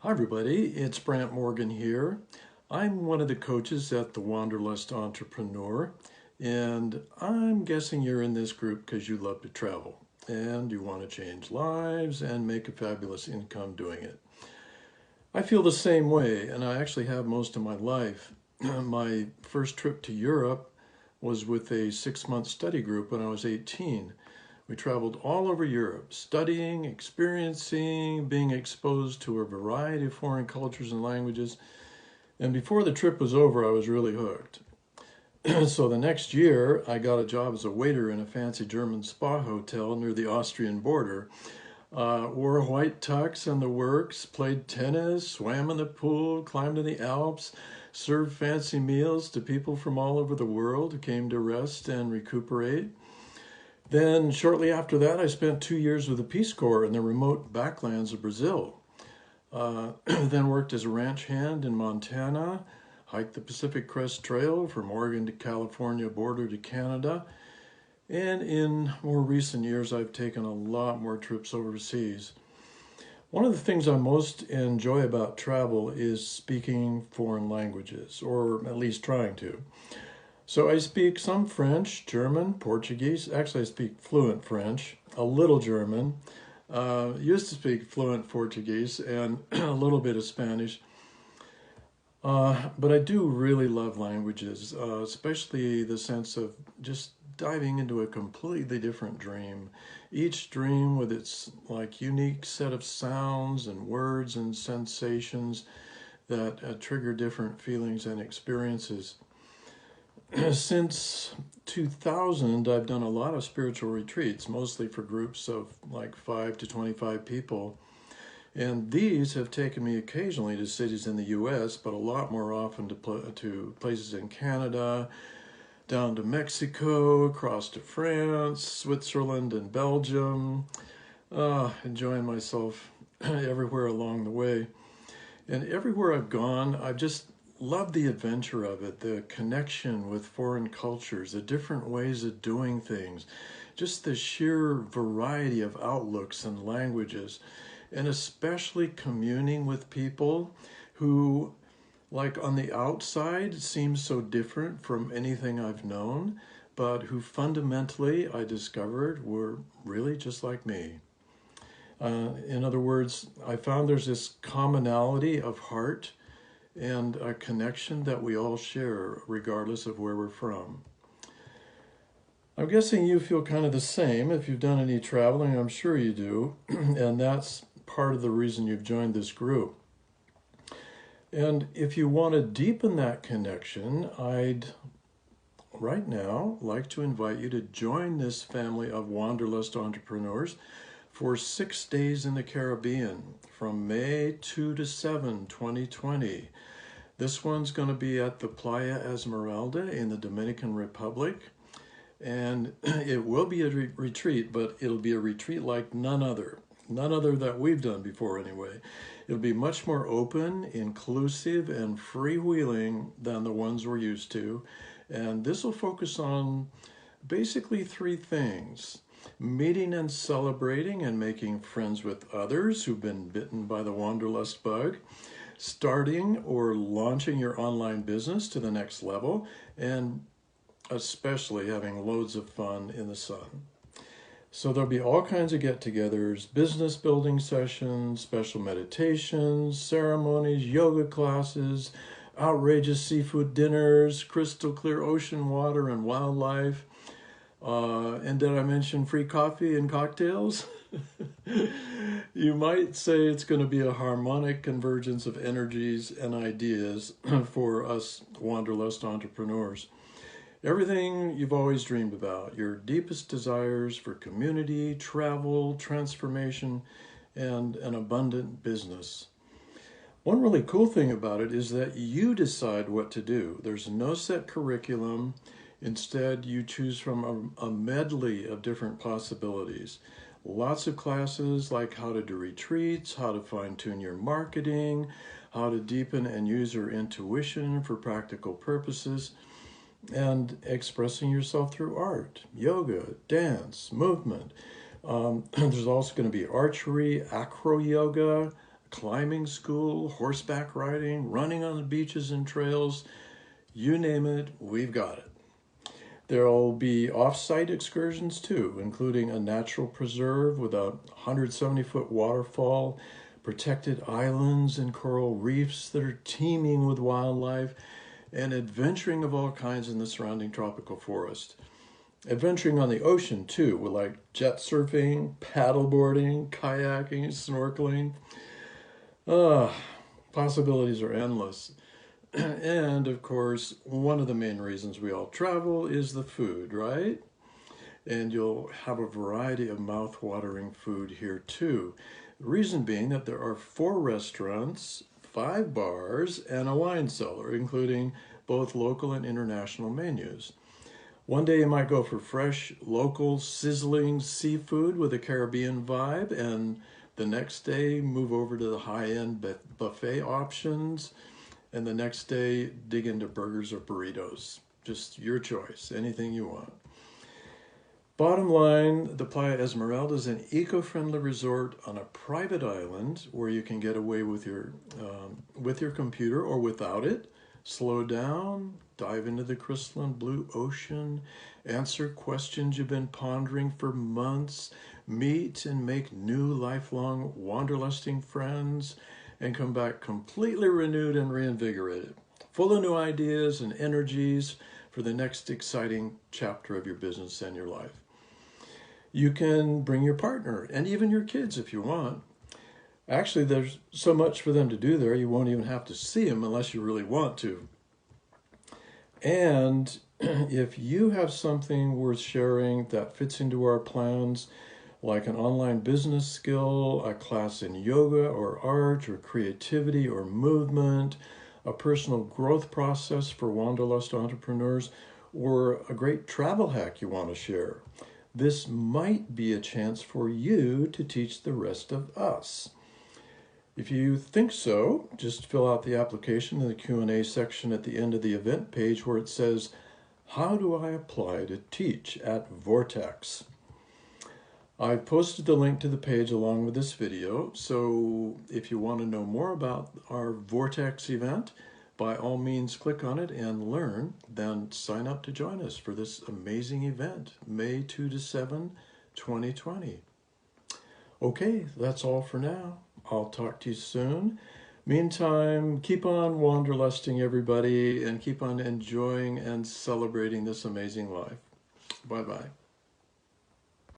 Hi everybody, it's Brant Morgan here. I'm one of the coaches at the Wanderlust Entrepreneur, and I'm guessing you're in this group because you love to travel and you want to change lives and make a fabulous income doing it. I feel the same way, and I actually have most of my life. My first trip to Europe was with a 6-month study group when I was 18. We traveled all over Europe, studying, experiencing, being exposed to a variety of foreign cultures and languages. And before the trip was over, I was really hooked. So the next year, I got a job as a waiter in a fancy German spa hotel near the Austrian border. Wore a white tux and the works, played tennis, swam in the pool, climbed in the Alps, served fancy meals to people from all over the world who came to rest and recuperate. Then shortly after that, I spent 2 years with the Peace Corps in the remote backlands of Brazil. Then worked as a ranch hand in Montana, hiked the Pacific Crest Trail from Oregon to California border to Canada. And in more recent years, I've taken a lot more trips overseas. One of the things I most enjoy about travel is speaking foreign languages, or at least trying to. So I speak some French, German, Portuguese. Actually, I speak fluent French, a little German, used to speak fluent Portuguese, and a little bit of Spanish. But I do really love languages, especially the sense of just diving into a completely different dream. Each dream with its unique set of sounds and words and sensations that trigger different feelings and experiences. Since 2000, I've done a lot of spiritual retreats, mostly for groups of 5 to 25 people. And these have taken me occasionally to cities in the US, but a lot more often to places in Canada, down to Mexico, across to France, Switzerland, and Belgium. Enjoying myself everywhere along the way. And everywhere I've gone, I've just loved the adventure of it, the connection with foreign cultures, the different ways of doing things, just the sheer variety of outlooks and languages, and especially communing with people who, on the outside, seem so different from anything I've known, but who fundamentally, I discovered, were really just like me. In other words, I found there's this commonality of heart and a connection that we all share regardless of where we're from. I'm guessing you feel kind of the same. If you've done any traveling, I'm sure you do. And that's part of the reason you've joined this group. And if you want to deepen that connection, I'd right now like to invite you to join this family of Wanderlust Entrepreneurs for 6 days in the Caribbean from May 2 to 7, 2020. This one's going to be at the Playa Esmeralda in the Dominican Republic. And it will be a retreat, but it'll be a retreat like none other that we've done before anyway. It'll be much more open, inclusive, and freewheeling than the ones we're used to. And this will focus on basically 3 things: meeting and celebrating and making friends with others who've been bitten by the wanderlust bug, starting or launching your online business to the next level, and especially having loads of fun in the sun. So there'll be all kinds of get-togethers, business building sessions, special meditations, ceremonies, yoga classes, outrageous seafood dinners, crystal clear ocean water and wildlife. And did I mention free coffee and cocktails? You might say it's going to be a harmonic convergence of energies and ideas for us Wanderlust entrepreneurs. Everything you've always dreamed about, your deepest desires for community, travel, transformation, and an abundant business. One really cool thing about it is that you decide what to do. There's no set curriculum. Instead, you choose from a medley of different possibilities. Lots of classes like how to do retreats, how to fine-tune your marketing, how to deepen and use your intuition for practical purposes, and expressing yourself through art, yoga, dance, movement. There's also going to be archery, acro yoga, climbing school, horseback riding, running on the beaches and trails, you name it, we've got it. There'll be off-site excursions too, including a natural preserve with a 170-foot waterfall, protected islands and coral reefs that are teeming with wildlife, and adventuring of all kinds in the surrounding tropical forest. Adventuring on the ocean too, with like jet surfing, paddleboarding, kayaking, snorkeling. Possibilities are endless. And of course, one of the main reasons we all travel is the food, right? And you'll have a variety of mouth-watering food here too. The reason being that there are 4 restaurants, 5 bars, and a wine cellar, including both local and international menus. One day you might go for fresh, local, sizzling seafood with a Caribbean vibe, and the next day move over to the high-end buffet options, and the next day dig into burgers or burritos. Just your choice, anything you want. Bottom line, the Playa Esmeralda is an eco-friendly resort on a private island where you can get away with your computer or without it, slow down, dive into the crystalline blue ocean, answer questions you've been pondering for months, meet and make new lifelong wanderlusting friends, and come back completely renewed and reinvigorated, full of new ideas and energies for the next exciting chapter of your business and your life. You can bring your partner and even your kids if you want. Actually, there's so much for them to do there, you won't even have to see them unless you really want to. And if you have something worth sharing that fits into our plans, like an online business skill, a class in yoga or art or creativity or movement, a personal growth process for Wanderlust entrepreneurs, or a great travel hack you want to share, this might be a chance for you to teach the rest of us. If you think so, just fill out the application in the Q&A section at the end of the event page where it says, "How do I apply to teach at VORTEX?" I've posted the link to the page along with this video, so if you want to know more about our VORTEX event, by all means click on it and learn, then sign up to join us for this amazing event, May 2 to 7, 2020. Okay, that's all for now. I'll talk to you soon. Meantime, keep on wanderlusting, everybody, and keep on enjoying and celebrating this amazing life. Bye-bye.